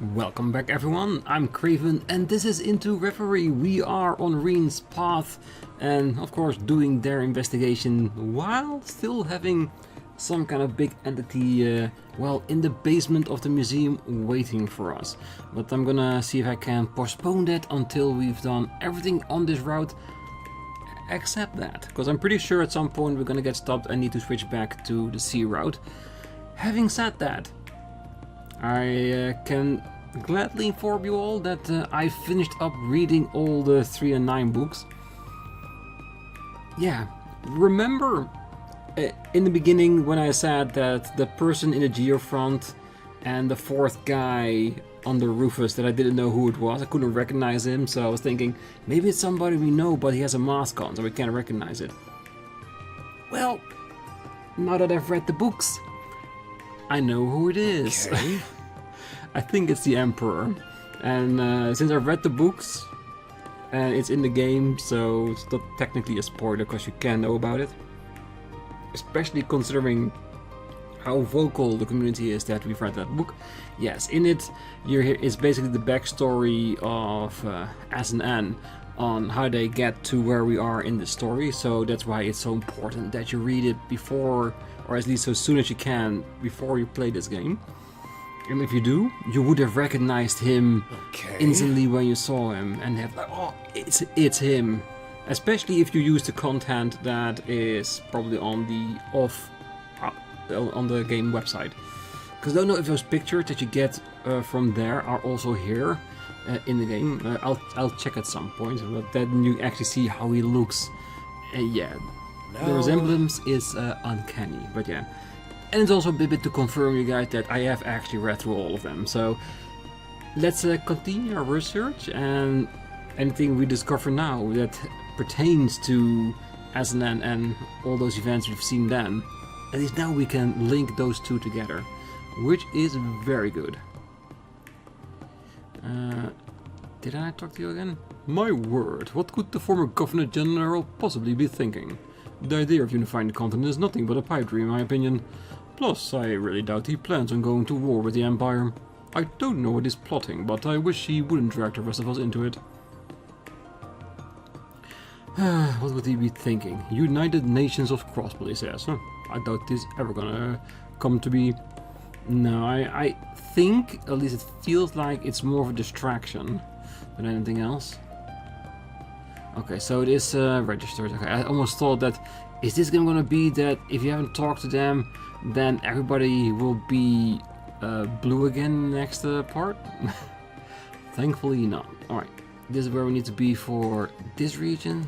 Welcome back everyone, I'm Craven and this is Into Reverie. We are on Rean's path and of course doing their investigation while still having some kind of big entity, well, in the basement of the museum waiting for us. But I'm gonna see if I can postpone that until we've done everything on this route except that, because I'm pretty sure at some point we're gonna get stopped and need to switch back to the sea route. Having said that, I can gladly inform you all that I finished up reading all the 3 and 9 books. Yeah, remember in the beginning when I said that the person in the geofront and the 4th guy under Rufus, that I didn't know who it was, I couldn't recognize him, so I was thinking maybe it's somebody we know but he has a mask on so we can't recognize it. Well, now that I've read the books, I know who it is. Okay. I think it's the Emperor, and since I've read the books and it's in the game, so it's not technically a spoiler because you can know about it. Especially considering how vocal the community is that we've read that book. Yes, in it it's basically the backstory of S and N on how they get to where we are in the story, so that's why it's so important that you read it before, or at least as soon as you can, before you play this game. And if you do, you would have recognized him instantly when you saw him and have like, oh, it's him. Especially if you use the content that is probably on the on the game website. Because I don't know if those pictures that you get from there are also here in the game. I'll check at some point, but then you actually see how he looks. Yeah, no. The resemblance is uncanny, but yeah. And it's also a bit to confirm you guys that I have actually read through all of them. So let's continue our research, and anything we discover now that pertains to SNN and all those events we've seen then, at least now we can link those two together, which is very good. Did I talk to you again? My word, what could the former Governor General possibly be thinking? The idea of unifying the continent is nothing but a pipe dream, in my opinion. Plus, I really doubt he plans on going to war with the Empire. I don't know what he's plotting, but I wish he wouldn't drag the rest of us into it. What would he be thinking? United Nations of Crossbell, he says. Huh? I doubt this ever gonna come to be. No, I think, at least it feels like it's more of a distraction than anything else. Okay, so it is registered. Okay, I almost thought that, is this gonna be that if you haven't talked to them, then everybody will be blue again next part? Thankfully not. Alright, this is where we need to be for this region.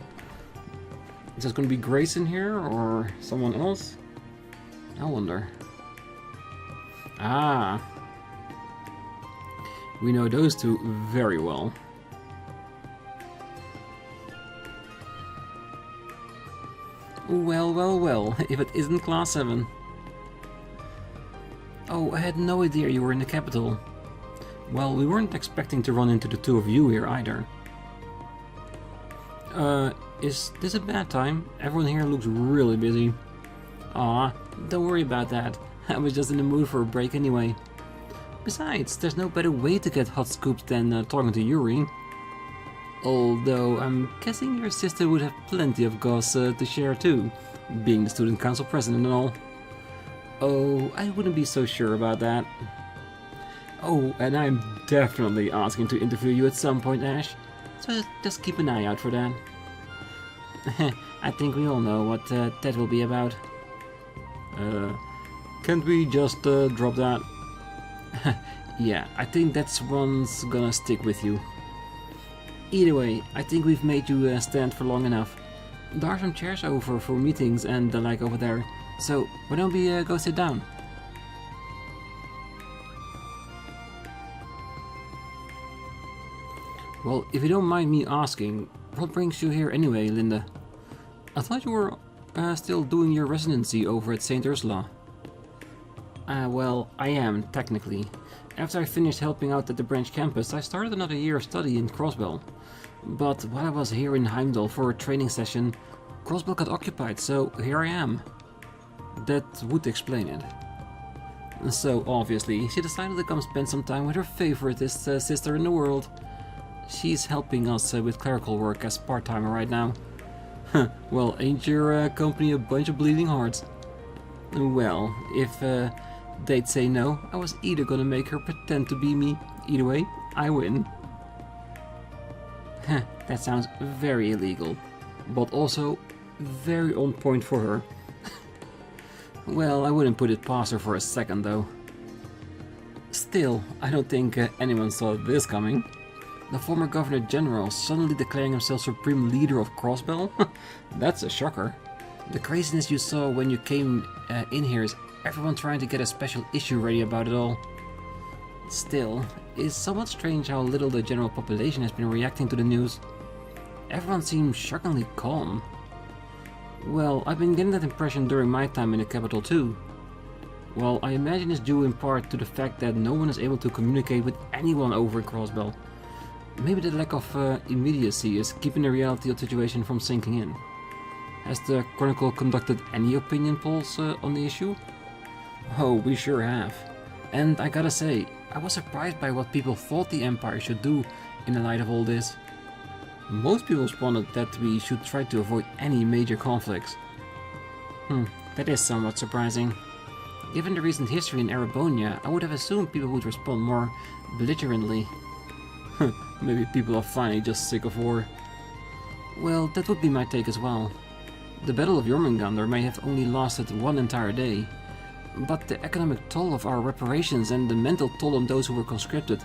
Is this going to be Grace in here or someone else? I wonder. Ah, we know those two very well. Well, if it isn't Class 7. Oh, I had no idea you were in the capital. Well, we weren't expecting to run into the two of you here either. Is this a bad time? Everyone here looks really busy. Aw, don't worry about that. I was just in the mood for a break anyway. Besides, there's no better way to get hot scoops than talking to Yuri. Although, I'm guessing your sister would have plenty of goss to share too, being the student council president and all. Oh, I wouldn't be so sure about that. Oh, and I'm definitely asking to interview you at some point, Ash. So just keep an eye out for that. I think we all know what that will be about. Can't we just drop that? Yeah, I think that's one's gonna stick with you. Either way, I think we've made you stand for long enough. There are some chairs over for meetings and the like over there, so why don't we go sit down? Well, if you don't mind me asking, what brings you here anyway, Linda? I thought you were still doing your residency over at St. Ursula. Well, I am, technically. After I finished helping out at the branch campus, I started another year of study in Crossbell. But while I was here in Heimdallr for a training session, Crossbell got occupied, so here I am. That would explain it. So, obviously, she decided to come spend some time with her favoritist sister in the world. She's helping us with clerical work as part-timer right now. Well, ain't your company a bunch of bleeding hearts? Well, if they'd say no, I was either gonna make her pretend to be me. Either way, I win. That sounds very illegal, but also very on point for her. Well, I wouldn't put it past her for a second, though. Still, I don't think anyone saw this coming. The former Governor General suddenly declaring himself Supreme Leader of Crossbell? That's a shocker. The craziness you saw when you came in here is everyone trying to get a special issue ready about it all. Still, it's somewhat strange how little the general population has been reacting to the news. Everyone seems shockingly calm. Well, I've been getting that impression during my time in the capital too. Well, I imagine it's due in part to the fact that no one is able to communicate with anyone over in Crossbell. Maybe the lack of immediacy is keeping the reality of the situation from sinking in. Has the Chronicle conducted any opinion polls on the issue? Oh, we sure have. And I gotta say, I was surprised by what people thought the Empire should do in the light of all this. Most people responded that we should try to avoid any major conflicts. That is somewhat surprising. Given the recent history in Erebonia, I would have assumed people would respond more belligerently. Maybe people are finally just sick of war. Well, that would be my take as well. The Battle of Jormungandr may have only lasted one entire day, but the economic toll of our reparations and the mental toll on those who were conscripted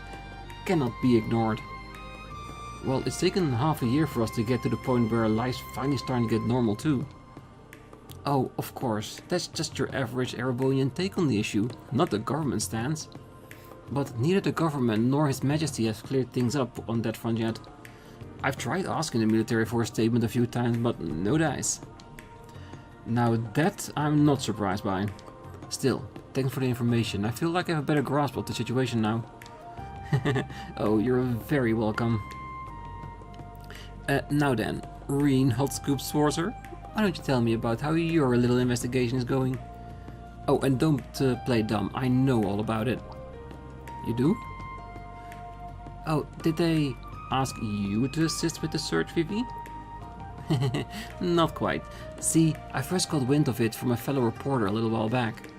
cannot be ignored. Well, it's taken half a year for us to get to the point where life's finally starting to get normal too. Oh, of course, that's just your average Erebonian take on the issue, not the government stance. But neither the government nor His Majesty have cleared things up on that front yet. I've tried asking the military for a statement a few times, but no dice. Now that I'm not surprised by. Still, thanks for the information. I feel like I have a better grasp of the situation now. Oh, you're very welcome. Now then, Rean Schwarzer, why don't you tell me about how your little investigation is going? Oh, and don't play dumb, I know all about it. You do? Oh, did they ask you to assist with the search, Vivi? Not quite. See, I first got wind of it from a fellow reporter a little while back.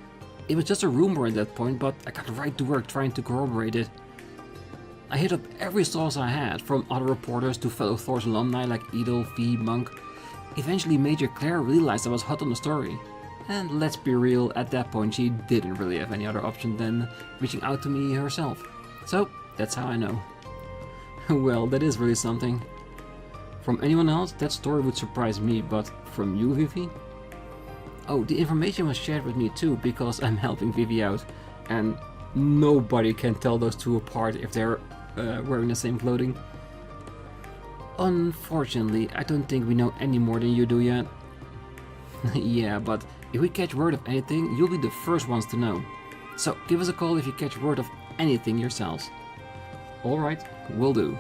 It was just a rumor at that point, but I got right to work trying to corroborate it. I hit up every source I had, from other reporters to fellow Thor's alumni like Edel, V, Monk. Eventually Major Claire realized I was hot on the story. And let's be real, at that point she didn't really have any other option than reaching out to me herself. So, that's how I know. Well, that is really something. From anyone else, that story would surprise me, but from you, Vivi? Oh, the information was shared with me too, because I'm helping Vivi out. And nobody can tell those two apart if they're wearing the same clothing. Unfortunately, I don't think we know any more than you do yet. Yeah, but if we catch word of anything, you'll be the first ones to know. So give us a call if you catch word of anything yourselves. Alright, will do.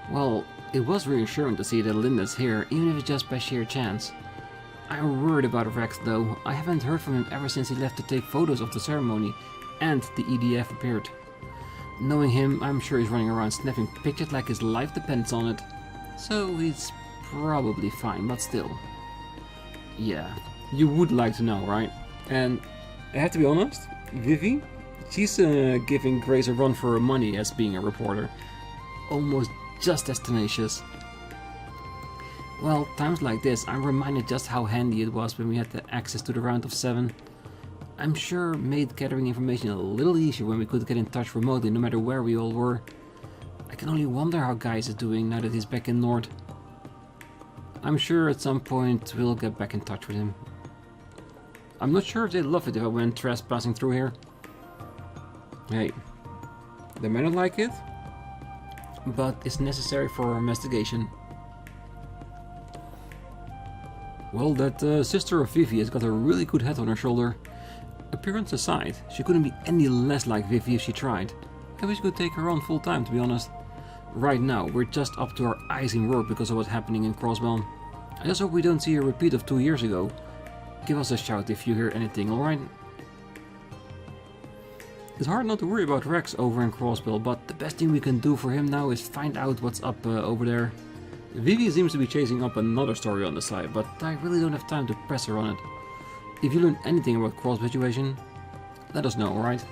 Well, it was reassuring to see that Linda's here, even if it's just by sheer chance. I'm worried about Rex though. I haven't heard from him ever since he left to take photos of the ceremony and the EDF appeared. Knowing him, I'm sure he's running around snapping pictures like his life depends on it. So he's probably fine, but still. Yeah, you would like to know, right? And I have to be honest, Vivi, she's giving Grace a run for her money as being a reporter. Almost just as tenacious. Well, times like this, I'm reminded just how handy it was when we had the access to the Round of 7. I'm sure made gathering information a little easier when we could get in touch remotely no matter where we all were. I can only wonder how Gaius is doing now that he's back in Nord. I'm sure at some point we'll get back in touch with him. I'm not sure if they'd love it if I went trespassing through here. Hey, they may not like it, but it's necessary for our investigation. Well, that sister of Vivi has got a really good head on her shoulder. Appearance aside, she couldn't be any less like Vivi if she tried. I wish we could take her on full time, to be honest. Right now, we're just up to our eyes in work because of what's happening in Crossbell. I just hope we don't see a repeat of 2 years ago. give us a shout if you hear anything, alright? It's hard not to worry about Rex over in Crossbell, but the best thing we can do for him now is find out what's up over there. Vivi seems to be chasing up another story on the side, but I really don't have time to press her on it. If you learn anything about Crossbell situation, let us know, alright?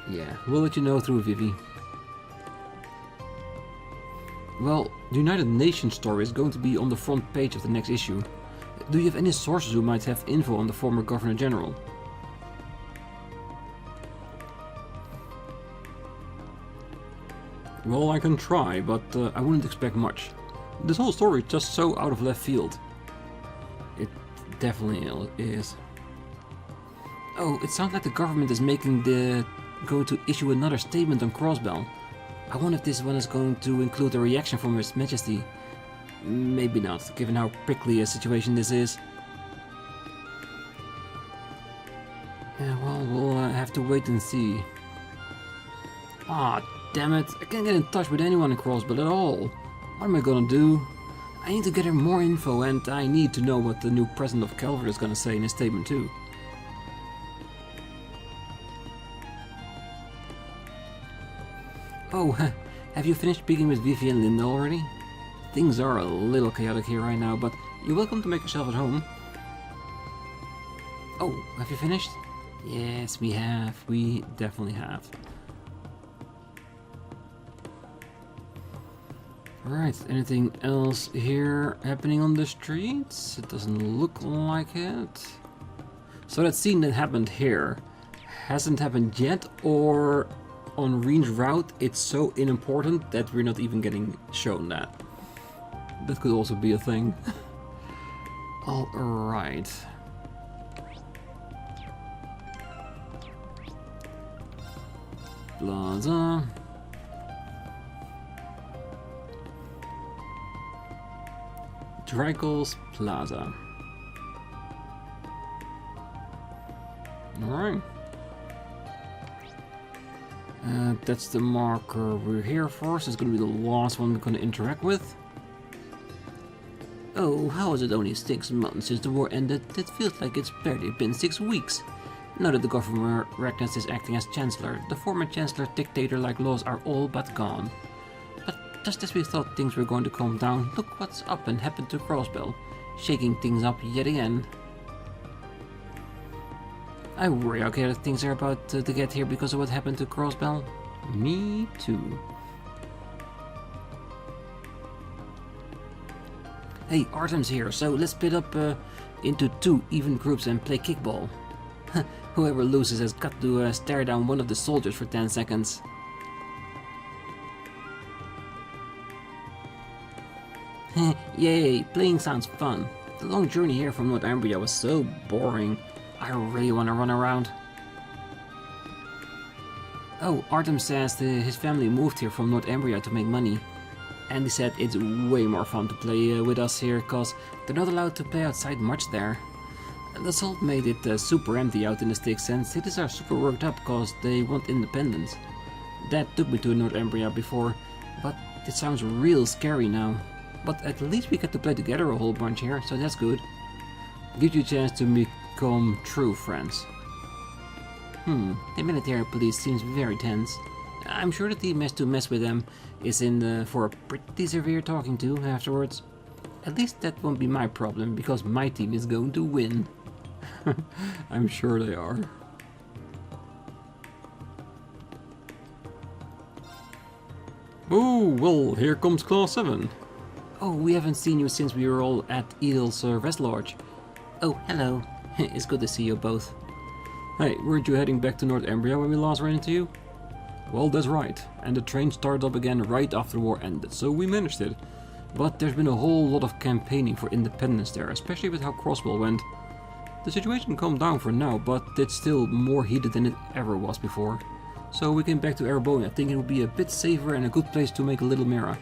Yeah, we'll let you know through Vivi. Well, the United Nations story is going to be on the front page of the next issue. Do you have any sources who might have info on the former Governor General? Well, I can try, but I wouldn't expect much. This whole story is just so out of left field. It definitely is. Oh, it sounds like the government is going to issue another statement on Crossbell. I wonder if this one is going to include a reaction from His Majesty. Maybe not, given how prickly a situation this is. Yeah, well, we'll have to wait and see. Ah, damn it, I can't get in touch with anyone in Crossbell at all. What am I gonna do? I need to gather more info, and I need to know what the new president of Calvert is gonna say in his statement too. Oh, have you finished speaking with Vivi and Linda already? Things are a little chaotic here right now, but you're welcome to make yourself at home. Oh, have you finished? Yes, we have. We definitely have. Alright, anything else here happening on the streets? It doesn't look like it. So that scene that happened here hasn't happened yet, or on Rean's route it's so unimportant that we're not even getting shown that. That could also be a thing. Alright. Plaza. Drakel's Plaza. Alright. That's the marker we're here for, so it's gonna be the last one we're gonna interact with. Oh, how is it only 6 months since the war ended? It feels like it's barely been 6 weeks. Now that the Governor Ragnas is acting as Chancellor, the former Chancellor's dictator-like laws are all but gone. But just as we thought things were going to calm down, look what's up and happened to Crossbell, shaking things up yet again. I worry how chaotic things are about to get here because of what happened to Crossbell. Me too. Hey, Artem's here, so let's split up into 2 even groups and play kickball. Whoever loses has got to stare down one of the soldiers for 10 seconds. Yay, playing sounds fun. The long journey here from Northumbria was so boring. I really want to run around. Oh, Artem says his family moved here from Northumbria to make money. And he said it's way more fun to play with us here, cause they're not allowed to play outside much there. The assault made it super empty out in the sticks, and cities are super worked up cause they want independence. Dad took me to Northumbria before, but it sounds real scary now. But at least we get to play together a whole bunch here, so that's good. Gives you a chance to become true friends. The military police seems very tense. I'm sure the team has to mess with them is in for a pretty severe talking to afterwards. At least that won't be my problem, because my team is going to win. I'm sure they are. Oh, well, here comes Class 7. Oh, we haven't seen you since we were all at Edel's rest lodge. Oh, hello. It's good to see you both. Hey, weren't you heading back to Northumbria when we last ran into you? Well, that's right. And the train started up again right after the war ended, so we managed it. But there's been a whole lot of campaigning for independence there, especially with how Crossbell went. The situation calmed down for now, but it's still more heated than it ever was before. So we came back to Erebonia thinking it would be a bit safer and a good place to make a little mirror.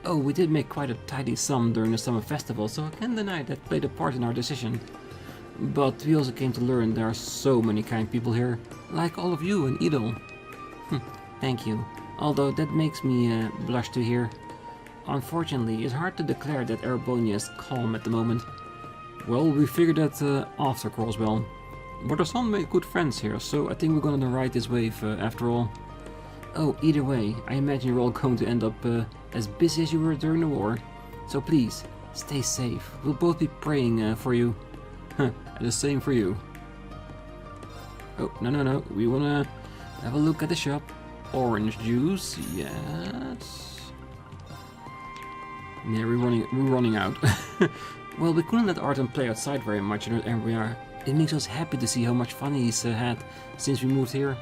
Oh, we did make quite a tidy sum during the summer festival, so I can't deny that played a part in our decision. But we also came to learn there are so many kind people here, like all of you in Edel. Thank you, although that makes me blush to hear. Unfortunately, it's hard to declare that Erebonia is calm at the moment. Well, we figured that after Crossbell. But our son made good friends here, so I think we're gonna ride this wave after all. Oh, either way, I imagine you're all going to end up as busy as you were during the war. So please, stay safe. We'll both be praying for you. And the same for you. Oh, no. We wanna have a look at the shop. Orange juice, yes. Yeah, we're running out. Well, we couldn't let Artem play outside very much in Reverie. It makes us happy to see how much fun he's had since we moved here.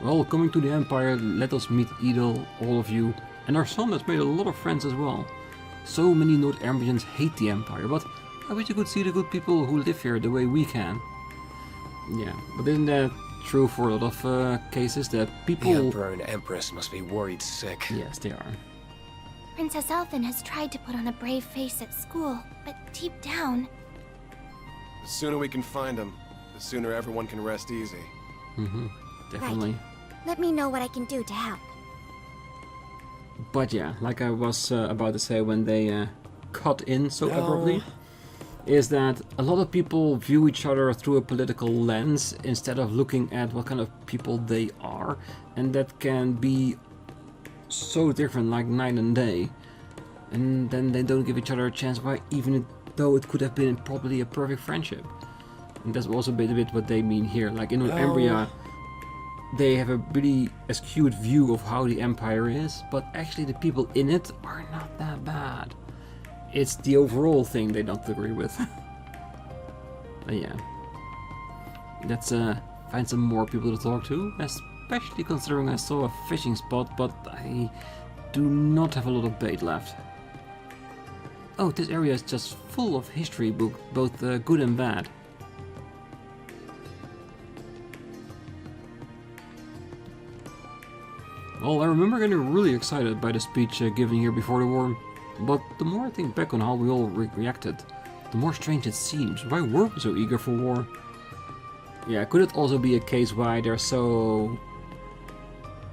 Well, coming to the Empire, let us meet Idle, all of you, and our son has made a lot of friends as well. So many Northambrians hate the Empire, but I wish you could see the good people who live here the way we can. Yeah, but isn't that true for a lot of cases that people... The Emperor and Empress must be worried sick. Yes, they are. Princess Elfin has tried to put on a brave face at school, but deep down... The sooner we can find him, the sooner everyone can rest easy. Definitely. Right. Let me know what I can do to help. But yeah, like I was about to say when they cut in so abruptly, is that a lot of people view each other through a political lens instead of looking at what kind of people they are, and that can be so different, like night and day. And then they don't give each other a chance, why even though it could have been probably a perfect friendship. And that's also a bit what they mean here. Like in Northumbria, they have a really skewed view of how the Empire is, but actually the people in it are not that bad. It's the overall thing they don't agree with. But yeah. Let's find some more people to talk to, especially considering I saw a fishing spot, but I do not have a lot of bait left. Oh, this area is just full of history books, both good and bad. Well, I remember getting really excited by the speech given here before the war, but the more I think back on how we all reacted, the more strange it seems. Why were we so eager for war? Yeah, could it also be a case why they're so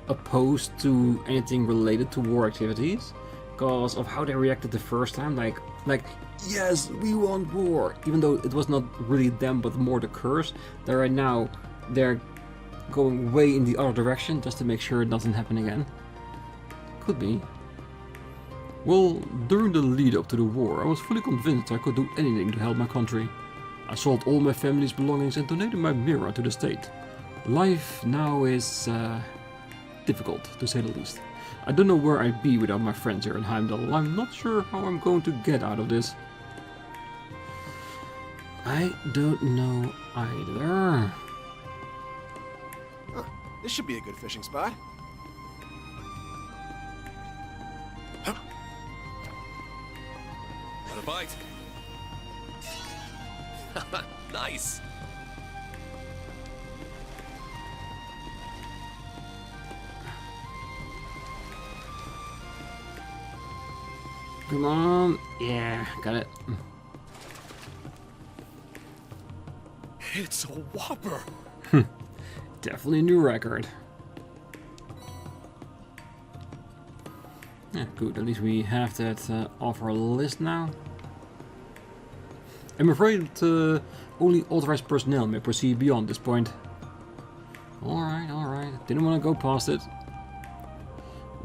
opposed to anything related to war activities? Because of how they reacted the first time, like, yes, we want war, even though it was not really them, but more the curse. That right now, they're going way in the other direction just to make sure it doesn't happen again. Could be. Well, during the lead up to the war, I was fully convinced I could do anything to help my country. I sold all my family's belongings and donated my mirror to the state. Life now is difficult, to say the least. I don't know where I'd be without my friends here in Heimdallr. I'm not sure how I'm going to get out of this. I don't know either. This should be a good fishing spot. Want a bite? Nice. Come on. Yeah, got it. It's a whopper. Definitely a new record. Yeah, good. At least we have that off our list now. I'm afraid only authorized personnel may proceed beyond this point. Alright. Didn't want to go past it.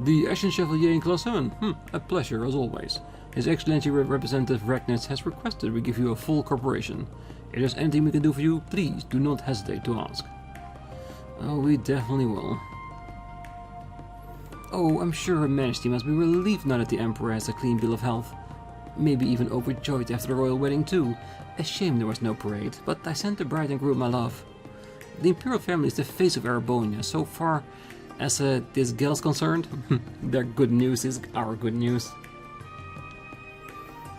The Ashen Chevalier in Class 7. A pleasure, as always. His Excellency Representative Ragnitz has requested we give you a full cooperation. If there's anything we can do for you, please do not hesitate to ask. Oh, we definitely will. Oh, I'm sure Her Majesty must be relieved now that the Emperor has a clean bill of health. Maybe even overjoyed after the royal wedding too. A shame there was no parade, but I sent the bride and groom my love. The Imperial family is the face of Arabonia, so far as this gal's concerned. Their good news is our good news.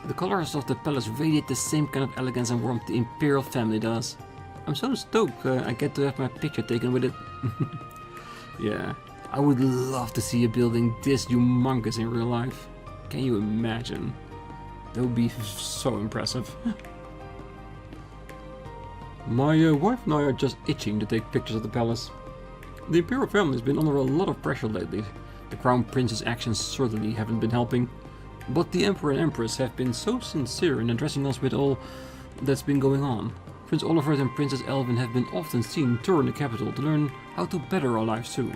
The colors of the palace radiate the same kind of elegance and warmth the Imperial family does. I'm so stoked I get to have my picture taken with it. Yeah, I would love to see a building this humongous in real life. Can you imagine? That would be so impressive. My wife and I are just itching to take pictures of the palace. The Imperial family has been under a lot of pressure lately. The Crown Prince's actions certainly haven't been helping. But the Emperor and Empress have been so sincere in addressing us with all that's been going on. Prince Oliver and Princess Elvin have been often seen touring the capital to learn how to better our lives too.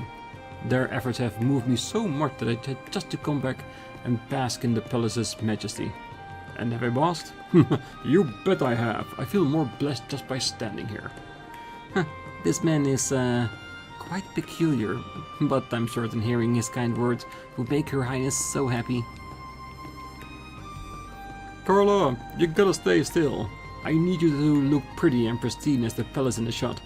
Their efforts have moved me so much that I had just to come back and bask in the palace's majesty. And have I basked? You bet I have. I feel more blessed just by standing here. This man is quite peculiar, but I'm certain hearing his kind words would make Her Highness so happy. Carla, you gotta stay still. I need you to look pretty and pristine as the palace in the shot.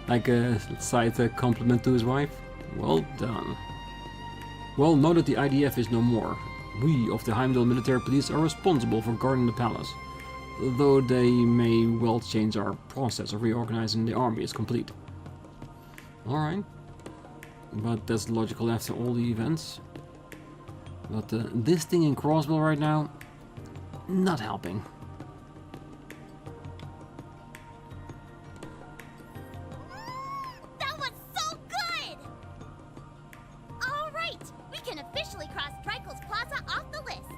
Like a side compliment to his wife? Well done. Well, now that the IDF is no more, we of the Heimdallr military police are responsible for guarding the palace. Though they may well change our process of reorganizing the army is complete. Alright. But that's logical after all the events. But this thing in Crossbell right now, not helping. That was so good! Alright, we can officially cross Drykel's Plaza off the list.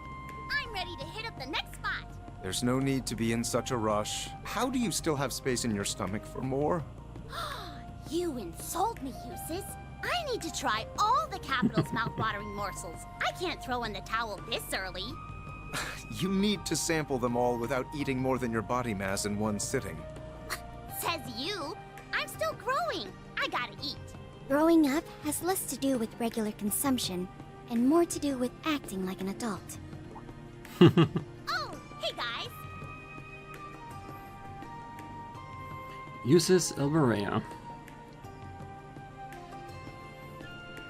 I'm ready to hit up the next spot. There's no need to be in such a rush. How do you still have space in your stomach for more? You insult me, Eustace. I need to try all the capital's mouth-watering morsels. I can't throw in the towel this early. You need to sample them all without eating more than your body mass in one sitting. Says you. I'm still growing. I gotta eat. Growing up has less to do with regular consumption and more to do with acting like an adult. Oh, hey guys. Eustace Elberea.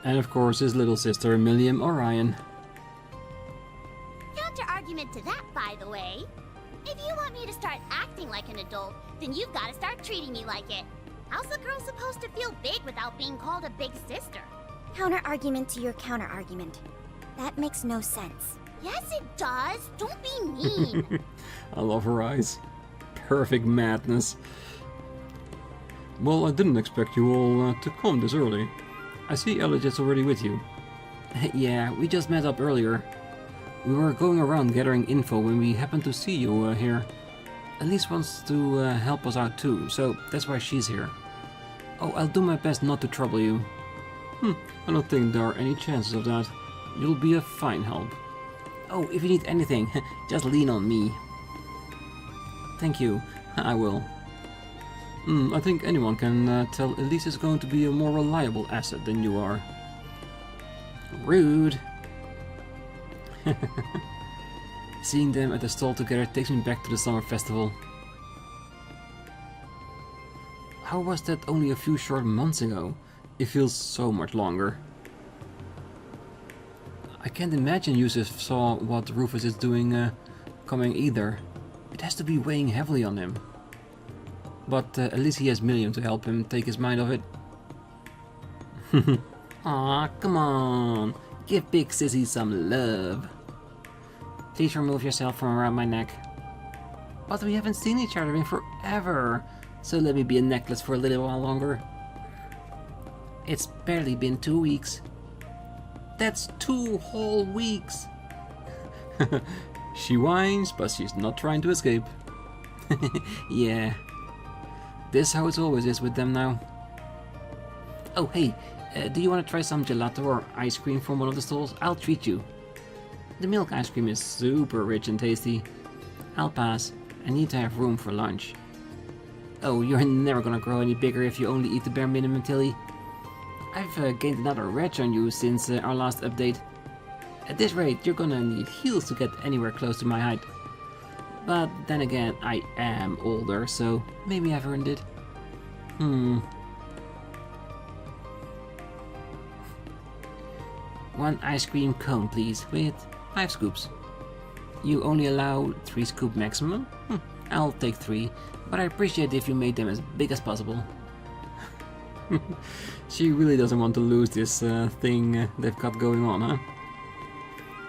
And of course his little sister, Milliam Orion. Counter-argument to that, by the way. If you want me to start acting like an adult, then you've got to start treating me like it. How's a girl supposed to feel big without being called a big sister? Counter-argument to your counter-argument. That makes no sense. Yes, it does. Don't be mean. I love her eyes. Perfect madness. Well, I didn't expect you all to come this early. I see Elliot is already with you. Yeah, we just met up earlier. We were going around gathering info when we happened to see you here. Elise wants to help us out too, so that's why she's here. Oh, I'll do my best not to trouble you. I don't think there are any chances of that. You'll be a fine help. Oh, if you need anything, just lean on me. Thank you, I will. I think anyone can tell Elise is going to be a more reliable asset than you are. Rude. Seeing them at the stall together takes me back to the summer festival. How was that only a few short months ago? It feels so much longer. I can't imagine Yusuf saw what Rufus is doing coming either. It has to be weighing heavily on him. But at least he has Milliam to help him take his mind off it. Aw, come on. Give Big Sissy some love. Please remove yourself from around my neck. But we haven't seen each other in forever. So let me be a necklace for a little while longer. It's barely been 2 weeks. That's 2 whole weeks. She whines, but she's not trying to escape. Yeah. This how it always is with them now. Oh hey, do you want to try some gelato or ice cream from one of the stalls? I'll treat you. The milk ice cream is super rich and tasty. I'll pass. I need to have room for lunch. Oh, you're never gonna grow any bigger if you only eat the bare minimum, Tilly. I've gained another reg on you since our last update. At this rate, you're gonna need heels to get anywhere close to my height. But then again, I am older, so maybe I've earned it. One ice cream cone, please, with 5 scoops. You only allow 3 scoop maximum? I'll take 3, but I appreciate if you made them as big as possible. She really doesn't want to lose this thing they've got going on, huh?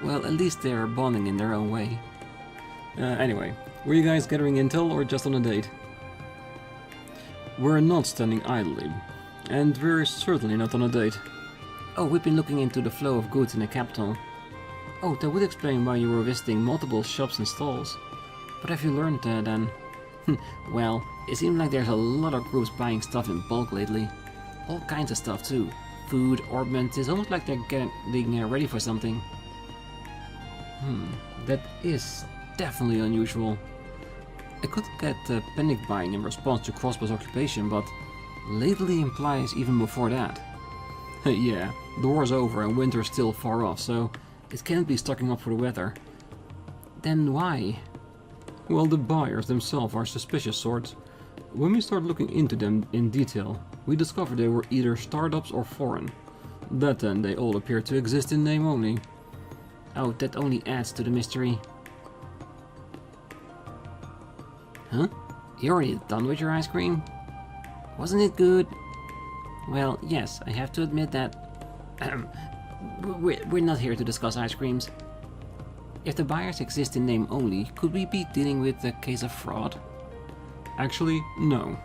Well, at least they're bonding in their own way. Anyway, were you guys gathering intel or just on a date? We're not standing idly, and we're certainly not on a date. Oh, we've been looking into the flow of goods in the capital. Oh, that would explain why you were visiting multiple shops and stalls. What have you learned then? Well, it seems like there's a lot of groups buying stuff in bulk lately. All kinds of stuff too. Food, ornaments, it's almost like they're getting ready for something. That is definitely unusual. I could get panic buying in response to Crossbell's occupation, but lately implies even before that. Yeah, the war's over and winter's still far off, so it can't be stocking up for the weather. Then why? Well, the buyers themselves are suspicious sorts. When we start looking into them in detail, we discovered they were either startups or foreign. That then, they all appear to exist in name only. Oh, that only adds to the mystery. Huh? You already done with your ice cream? Wasn't it good? Well, yes, I have to admit that... we're not here to discuss ice creams. If the buyers exist in name only, could we be dealing with a case of fraud? Actually, no.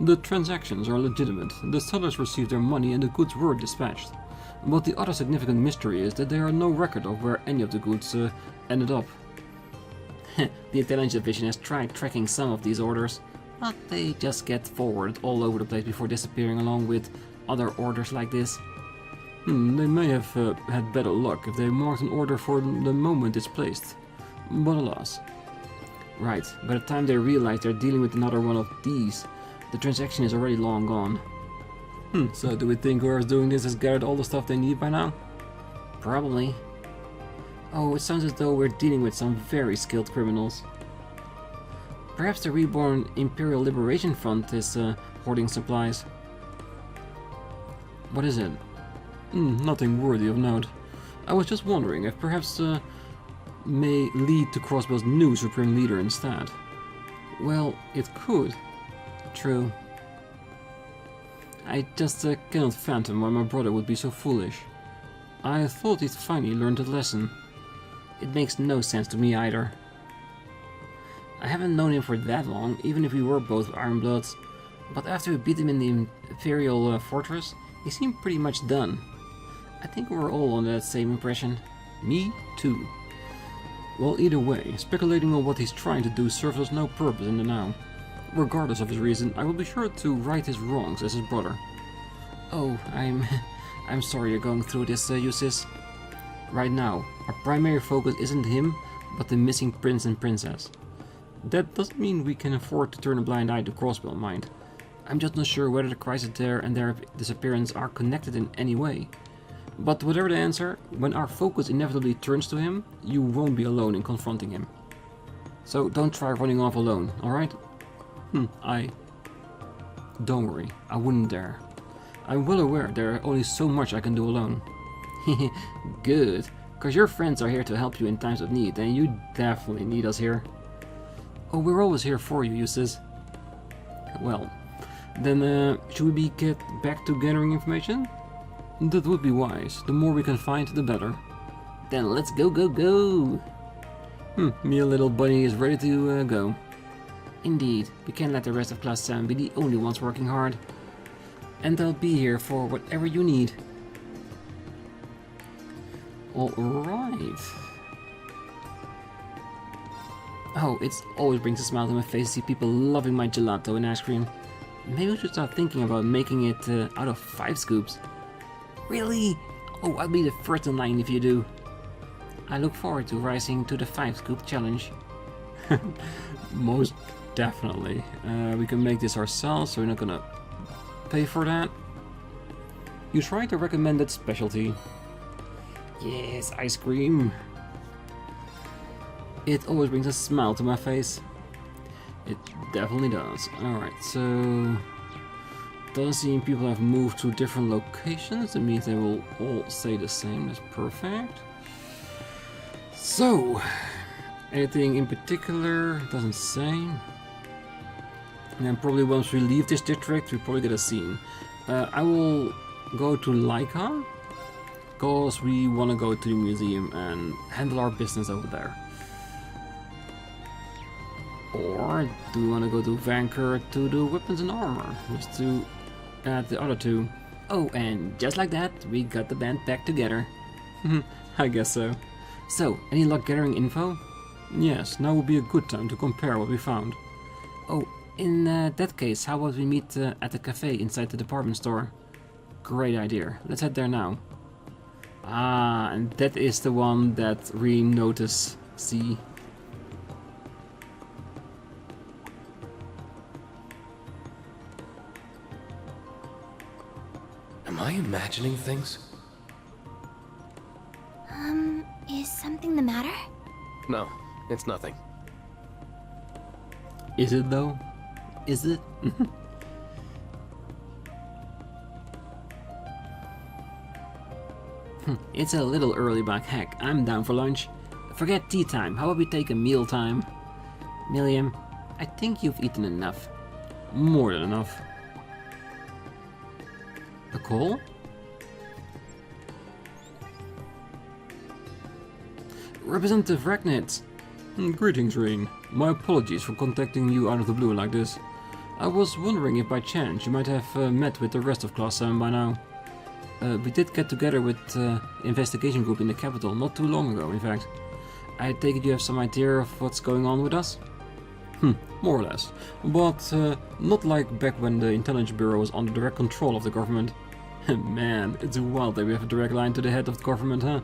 The transactions are legitimate, the sellers received their money and the goods were dispatched. But the other significant mystery is that there are no record of where any of the goods ended up. The intelligence division has tried tracking some of these orders, but they just get forwarded all over the place before disappearing along with other orders like this. They may have had better luck if they marked an order for the moment it's placed. But alas. Right, by the time they realize they're dealing with another one of these, the transaction is already long gone. So do we think whoever's doing this has gathered all the stuff they need by now? Probably. Oh, it sounds as though we're dealing with some very skilled criminals. Perhaps the reborn Imperial Liberation Front is hoarding supplies. What is it? Nothing worthy of note. I was just wondering if perhaps may lead to Crossbell's new Supreme Leader instead. Well, it could. True. I just cannot fathom why my brother would be so foolish. I thought he'd finally learned a lesson. It makes no sense to me either. I haven't known him for that long, even if we were both Ironbloods. But after we beat him in the Imperial Fortress, he seemed pretty much done. I think we're all under that same impression. Me too. Well, either way, speculating on what he's trying to do serves us no purpose in the now. Regardless of his reason, I will be sure to right his wrongs as his brother. Oh, I'm sorry you're going through this, Eustace. Right now, our primary focus isn't him, but the missing prince and princess. That doesn't mean we can afford to turn a blind eye to Crossbell, mind. I'm just not sure whether the crisis there and their disappearance are connected in any way. But whatever the answer, when our focus inevitably turns to him, you won't be alone in confronting him. So don't try running off alone, alright? Don't worry, I wouldn't dare. I'm well aware there are only so much I can do alone. Good, cause your friends are here to help you in times of need, and you definitely need us here. Oh, we're always here for you, Eustace. Well, then should we get back to gathering information? That would be wise. The more we can find, the better. Then let's go, go, go! Me and little bunny is ready to go. Indeed, we can't let the rest of Class 7 be the only ones working hard. And I'll be here for whatever you need. Alright. Oh, it always brings a smile to my face to see people loving my gelato and ice cream. Maybe we should start thinking about making it out of 5 scoops. Really? Oh, I'll be the first in line if you do. I look forward to rising to the 5-scoop challenge. Most definitely. We can make this ourselves, so we're not gonna pay for that. You tried the recommended specialty. Yes, ice cream. It always brings a smile to my face. It definitely does. Alright, so... does seem people have moved to different locations. That means they will all stay the same. That's perfect. So, anything in particular? It doesn't say. And then probably once we leave this district, we probably get a scene. I will go to Laika, because we want to go to the museum and handle our business over there. Or do we want to go to Vancouver to do weapons and armor? Just to add the other two. Oh, and just like that, we got the band back together. I guess so. So, any luck gathering info? Yes, now would be a good time to compare what we found. Oh, in that case, how about we meet at the cafe inside the department store? Great idea. Let's head there now. Ah, and that is the one that Rean noticed. See? Am I imagining things? Is something the matter? No, it's nothing. Is it though? Is it? It's a little early, but heck, I'm down for lunch. Forget tea time, how about we take a meal time? Milliam, I think you've eaten enough. More than enough. A call? Representative Ragnitz. Greetings, Rean. My apologies for contacting you out of the blue like this. I was wondering if by chance you might have met with the rest of Class 7 by now. We did get together with the investigation group in the capital not too long ago, in fact. I take it you have some idea of what's going on with us? More or less. But not like back when the Intelligence Bureau was under direct control of the government. Man, it's wild that we have a direct line to the head of the government, huh?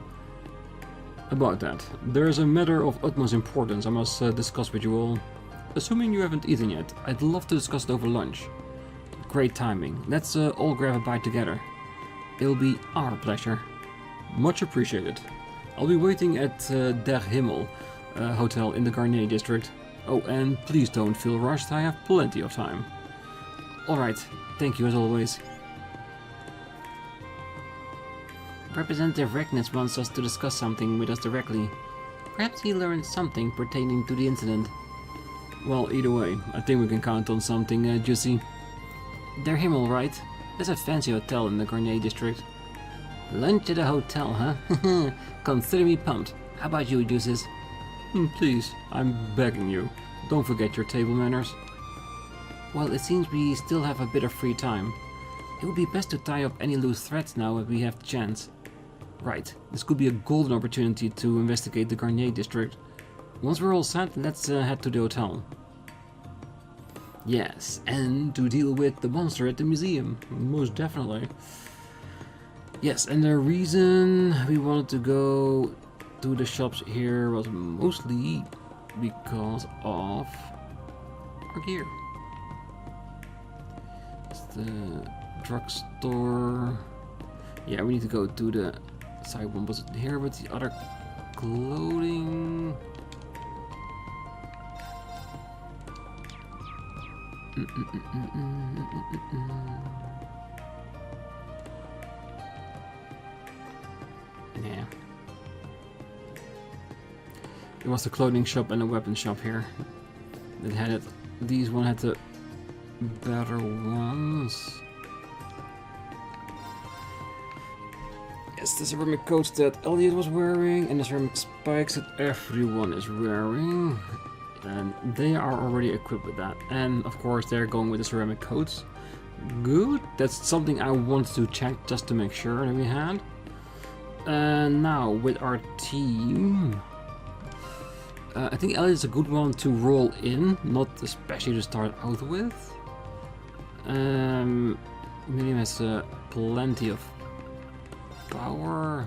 About that, there's a matter of utmost importance I must discuss with you all. Assuming you haven't eaten yet, I'd love to discuss it over lunch. Great timing. Let's all grab a bite together. It'll be our pleasure. Much appreciated. I'll be waiting at Der Himmel hotel in the Garnier district. Oh, and please don't feel rushed, I have plenty of time. Alright, thank you as always. Representative Ragnitz wants us to discuss something with us directly. Perhaps he learned something pertaining to the incident. Well, either way, I think we can count on something juicy. Der Himmel, right? That's a fancy hotel in the Garnier district. Lunch at a hotel, huh? Consider me pumped. How about you, Juices? Please, I'm begging you, don't forget your table manners. Well, it seems we still have a bit of free time. It would be best to tie up any loose threads now if we have the chance. Right, this could be a golden opportunity to investigate the Garnier district. Once we're all set, let's head to the hotel. Yes, and to deal with the monster at the museum, most definitely. Yes, and the reason we wanted to go to the shops here was mostly because of our gear. It's the drugstore. Yeah, we need to go to the side one. Was it here with the other clothing? Yeah. There was the clothing shop and the weapon shop here. It had it. These one had the better ones. Yes, the ceramic coats that Elliot was wearing and the ceramic spikes that everyone is wearing. And they are already equipped with that. And of course they're going with the ceramic coats. Good. That's something I wanted to check just to make sure that we had. And now with our team. I think Elliot's a good one to roll in, not especially to start out with. Miriam has plenty of power.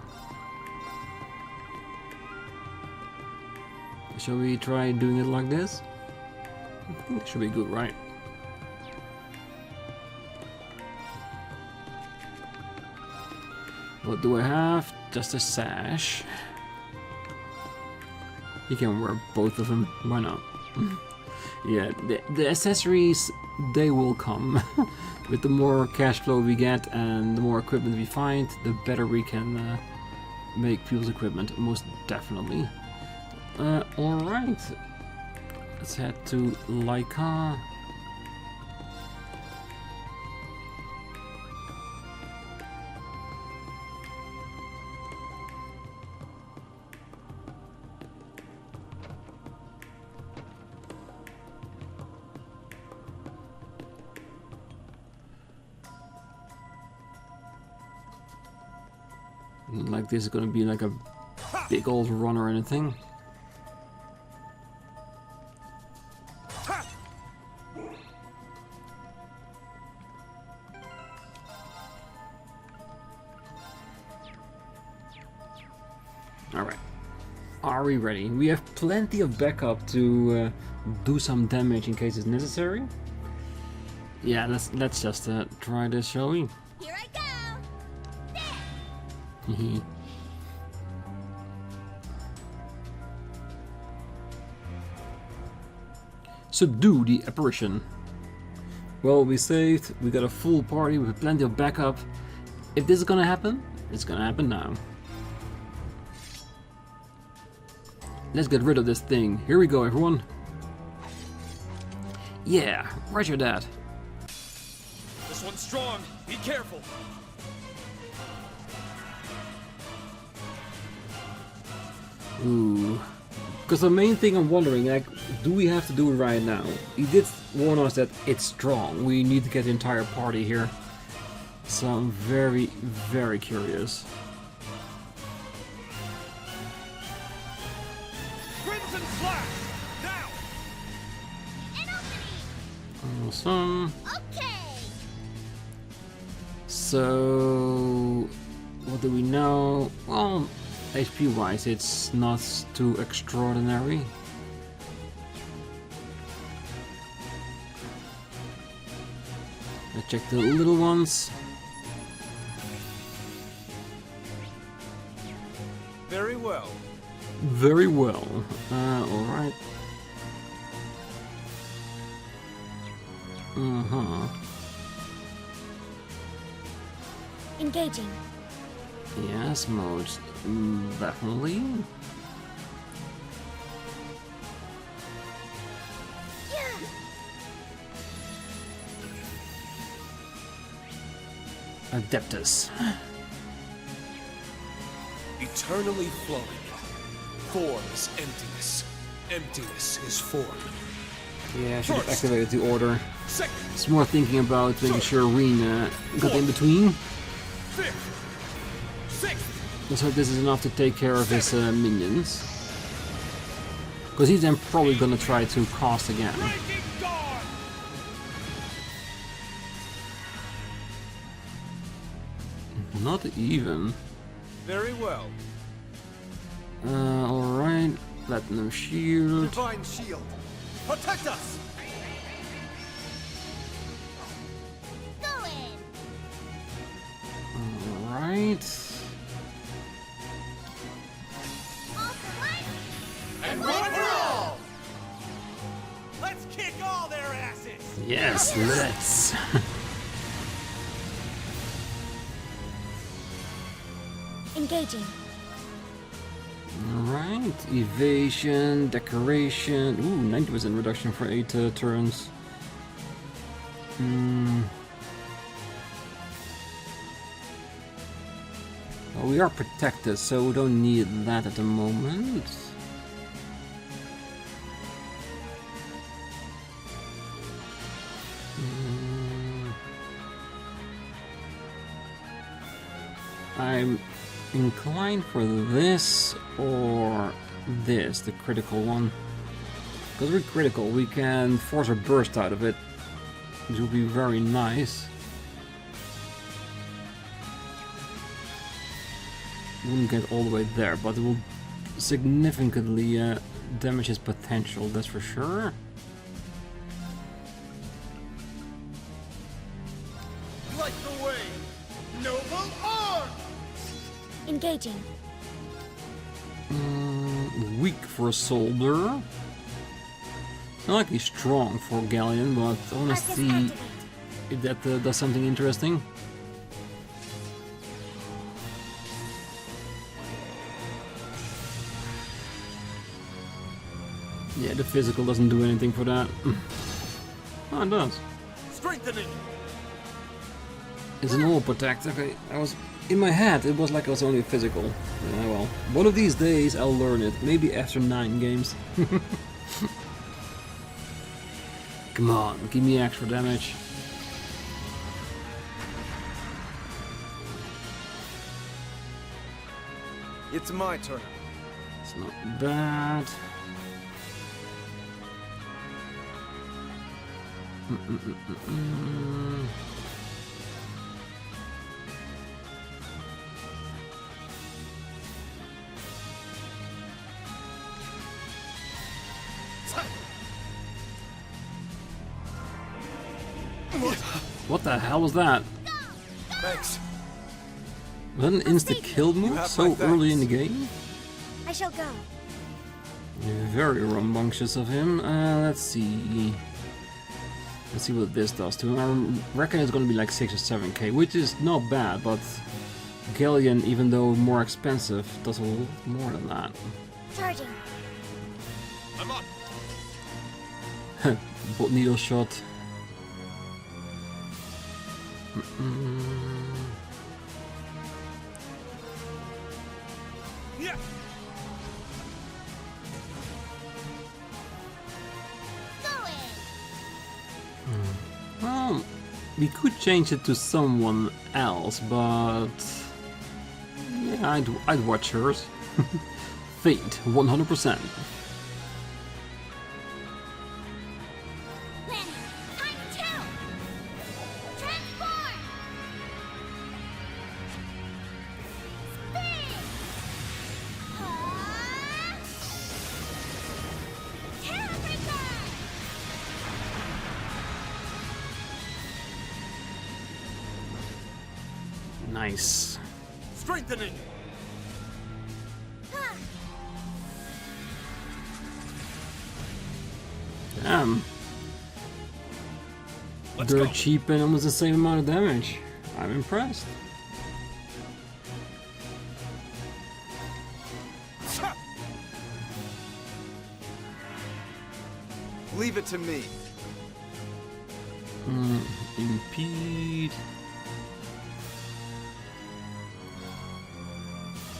Shall we try doing it like this? I think that should be good, right? What do I have? Just a sash. You can wear both of them, why not? Yeah, the accessories, they will come. With the more cash flow we get and the more equipment we find, the better we can make people's equipment, most definitely. Alright. Let's head to Laika. Like this is gonna be like a big old run or anything. Alright. Are we ready? We have plenty of backup to do some damage in case it's necessary. Yeah, let's just try this, shall we? Here I go! There! Subdue the apparition. Well, we saved, we got a full party with plenty of backup. If this is gonna happen, it's gonna happen now. Let's get rid of this thing. Here we go, everyone. Yeah, roger that. This one's strong. Be careful. Ooh. Because the main thing I'm wondering, like, do we have to do it right now? He did warn us that it's strong. We need to get the entire party here. So I'm very, very curious. Crimson Flash! Now! An opening! Awesome. Okay! So, what do we know? Well, HP wise, it's not too extraordinary. Let's check the little ones. Very well. Very well. Alright. Engaging. Yes, most definitely. Adeptus. Eternally flowing. Form is emptiness. Emptiness is form. Yeah, I should have activated the order. Second, It's more thinking about making sure Rean got in between. fifth, sixth. Let's hope this is enough to take care of his minions. Because he's then probably gonna try to cast again. Breaking guard! Not even. Very well. Alright. Platinum shield. Divine shield. Protect us! Go in! Alright. All for one! And one for all! Let's kick all their asses! Yes, let's. Engaging. Alright. Evasion, decoration. Ooh, 90% reduction for 8 turns. Well, we are protected, so we don't need that at the moment. I'm inclined for this or this, the critical one. Because we're critical, we can force a burst out of it, which will be very nice. Wouldn't get all the way there, but it will significantly damage his potential, that's for sure. Like the way! Noble arm! Engaging. Weak for a soldier. Not like he's strong for Galleon, but I want to Arcus see activate. if that does something interesting. Yeah, the physical doesn't do anything for that. Oh, it does. Strengthening! It's an all protect. Okay, I was in my head. It was like it was only physical. Yeah, well, one of these days I'll learn it. Maybe after 9 games. Come on, give me extra damage. It's my turn. It's not bad. What the hell was that? Thanks. Was that an insta-kill move have so my early in the thanks. game? I shall go. Very rambunctious of him. Let's see. Let's see what this does to him. I reckon it's going to be like 6 or 7k, which is not bad, but Galleon, even though more expensive, does a lot more than that. Charging. I'm up. Bolt needle shot. Yeah. Well, we could change it to someone else, but yeah, I'd watch hers. Fate, 100%. Planning. Time to transform. Spin. Terra Breaker. Nice. Strengthening. Damn. Let's They're go. cheap and almost the same amount of damage. I'm impressed. Leave it to me. Impede.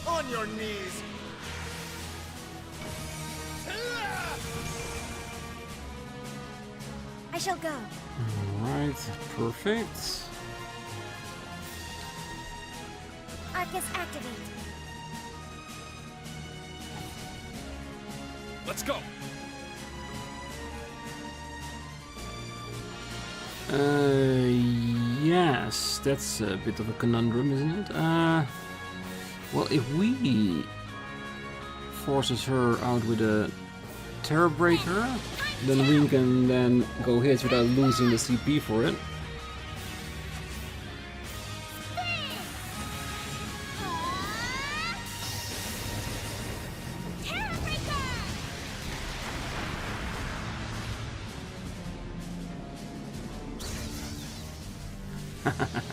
On your knees. I shall go. Alright, perfect. Arcus activate. Let's go. Yes, that's a bit of a conundrum, isn't it? Well, if we forces her out with a Terror Breaker, then we can then go hits without losing the CP for it.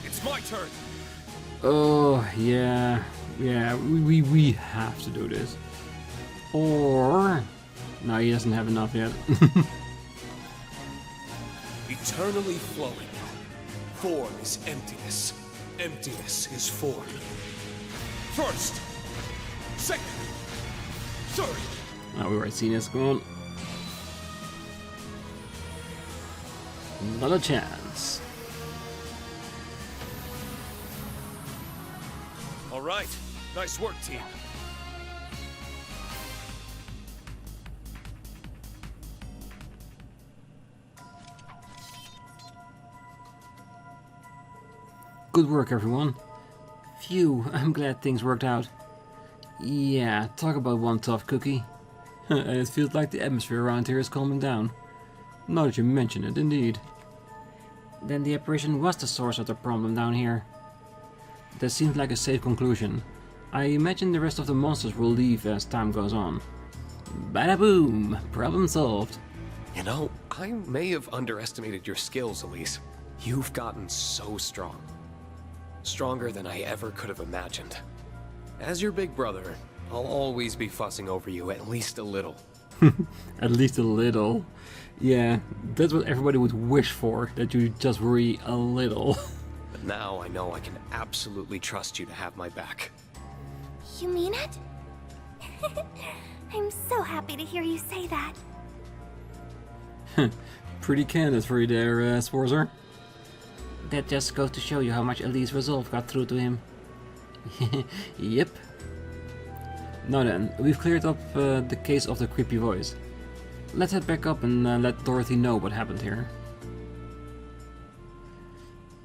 It's my turn. Oh, yeah. Yeah, we have to do this. Or... No, he doesn't have enough yet. Eternally flowing. Form is emptiness. Emptiness is form. First. Second. Third. Oh, we already seen this. Come on. Not a chance. All right. Nice work, team. Good work, everyone. Phew, I'm glad things worked out. Yeah, talk about one tough cookie. And it feels like the atmosphere around here is calming down. Now that you mention it, indeed. Then the apparition was the source of the problem down here. That seems like a safe conclusion. I imagine the rest of the monsters will leave as time goes on. Bada boom! Problem solved. You know, I may have underestimated your skills, Elise. You've gotten so strong. Stronger than I ever could have imagined. As your big brother, I'll always be fussing over you at least a little. At least a little. Yeah, that's what everybody would wish for, that you just worry a little. But now I know I can absolutely trust you to have my back. You mean it? I'm so happy to hear you say that. Pretty candid for you there, Schwarzer. That just goes to show you how much Elise's resolve got through to him. Yep. Now then, we've cleared up the case of the creepy voice. Let's head back up and let Dorothy know what happened here.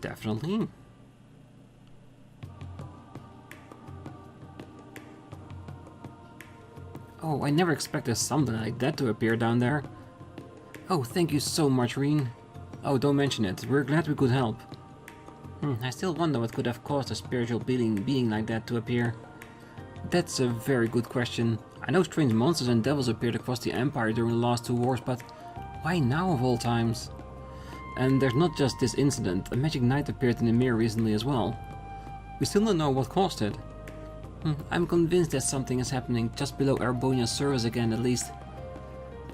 Definitely. Oh, I never expected something like that to appear down there. Oh, thank you so much, Rean. Oh, don't mention it. We're glad we could help. I still wonder what could have caused a spiritual being like that to appear. That's a very good question. I know strange monsters and devils appeared across the Empire during the last 2 wars, but why now of all times? And there's not just this incident. A magic knight appeared in the mirror recently as well. We still don't know what caused it. I'm convinced that something is happening just below Arbonia's surface again, at least.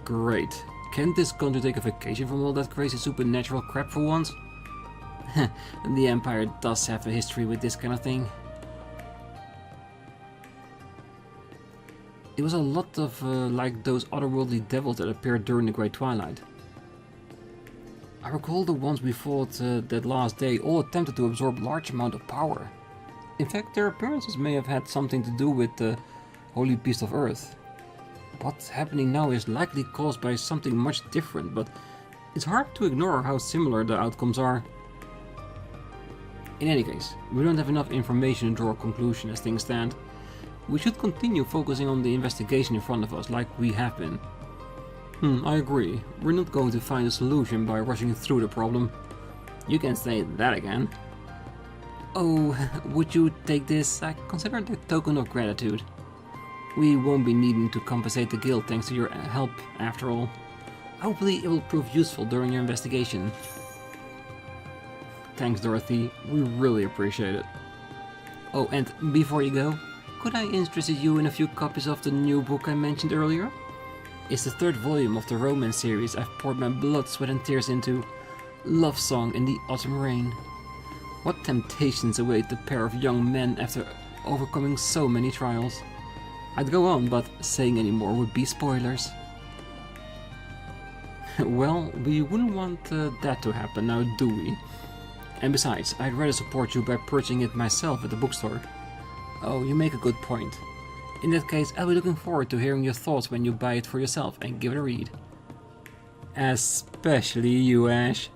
Great. Can't this country take a vacation from all that crazy supernatural crap for once? The Empire does have a history with this kind of thing. It was a lot of like those otherworldly devils that appeared during the Great Twilight. I recall the ones we fought that last day all attempted to absorb large amount of power. In fact, their appearances may have had something to do with the holy beast of Earth. What's happening now is likely caused by something much different, but it's hard to ignore how similar the outcomes are. In any case, we don't have enough information to draw a conclusion as things stand. We should continue focusing on the investigation in front of us, like we have been. I agree. We're not going to find a solution by rushing through the problem. You can say that again. Oh, would you take this? I consider it a token of gratitude. We won't be needing to compensate the guild thanks to your help, after all. Hopefully it will prove useful during your investigation. Thanks, Dorothy. We really appreciate it. Oh, and before you go, could I interest you in a few copies of the new book I mentioned earlier? It's the 3rd volume of the romance series I've poured my blood, sweat and tears into. Love Song in the Autumn Rain. What temptations await the pair of young men after overcoming so many trials. I'd go on, but saying any more would be spoilers. Well, we wouldn't want that to happen now, do we? And besides, I'd rather support you by purchasing it myself at the bookstore. Oh, you make a good point. In that case, I'll be looking forward to hearing your thoughts when you buy it for yourself and give it a read. Especially you, Ash.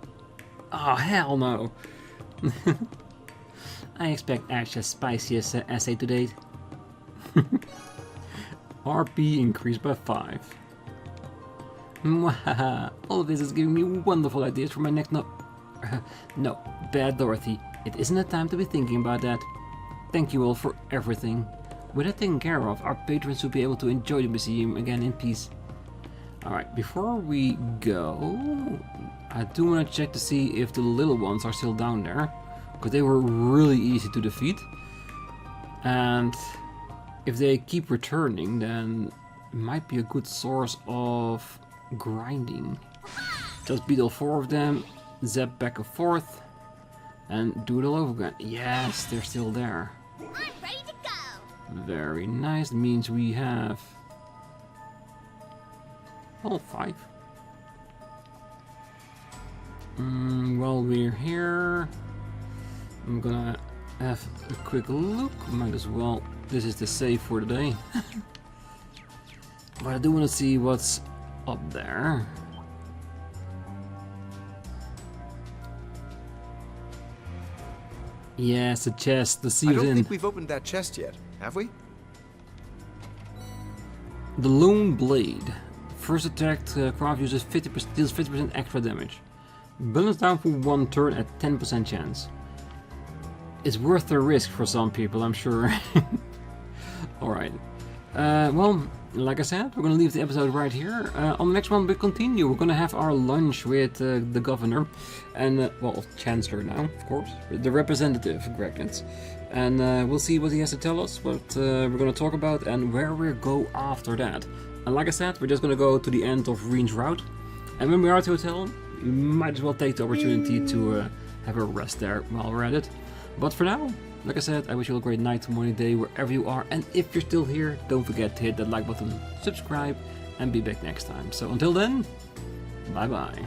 Oh, hell no. I expect Ash's spiciest essay to date. RP increased by 5. Mwahaha, all of this is giving me wonderful ideas for my next no, bad Dorothy. It isn't a time to be thinking about that. Thank you all for everything. With that taken care of, our patrons will be able to enjoy the museum again in peace. Alright, before we go, I do want to check to see if the little ones are still down there, because they were really easy to defeat. And if they keep returning, then it might be a good source of grinding. Just beat all 4 of them, zap back and forth, and do it all over again. Yes, they're still there. I'm ready to go. Very nice. Means we have all 5. While we're here, I'm gonna have a quick look. Might as well. This is the save for today. But I do want to see what's up there. Yes, the chest. The sea I was don't in. think we've opened that chest yet, have we? The Lone Blade. First attack, craft uses 50%, deals 50% extra damage. Balance down for 1 turn at 10% chance. It's worth the risk for some people, I'm sure. Alright. Well, like I said, we're gonna leave the episode right here. On the next one, we continue. We're gonna have our lunch with the governor. And, well, Chancellor now, of course. The representative, Gregnitz. And we'll see what he has to tell us, what we're gonna talk about, and where we'll go after that. And like I said, we're just gonna go to the end of Rean's route. And when we are at the hotel, we might as well take the opportunity to have a rest there while we're at it. But for now, like I said, I wish you all a great night, morning, day, wherever you are. And if you're still here, don't forget to hit that like button, subscribe, and be back next time. So until then, bye bye.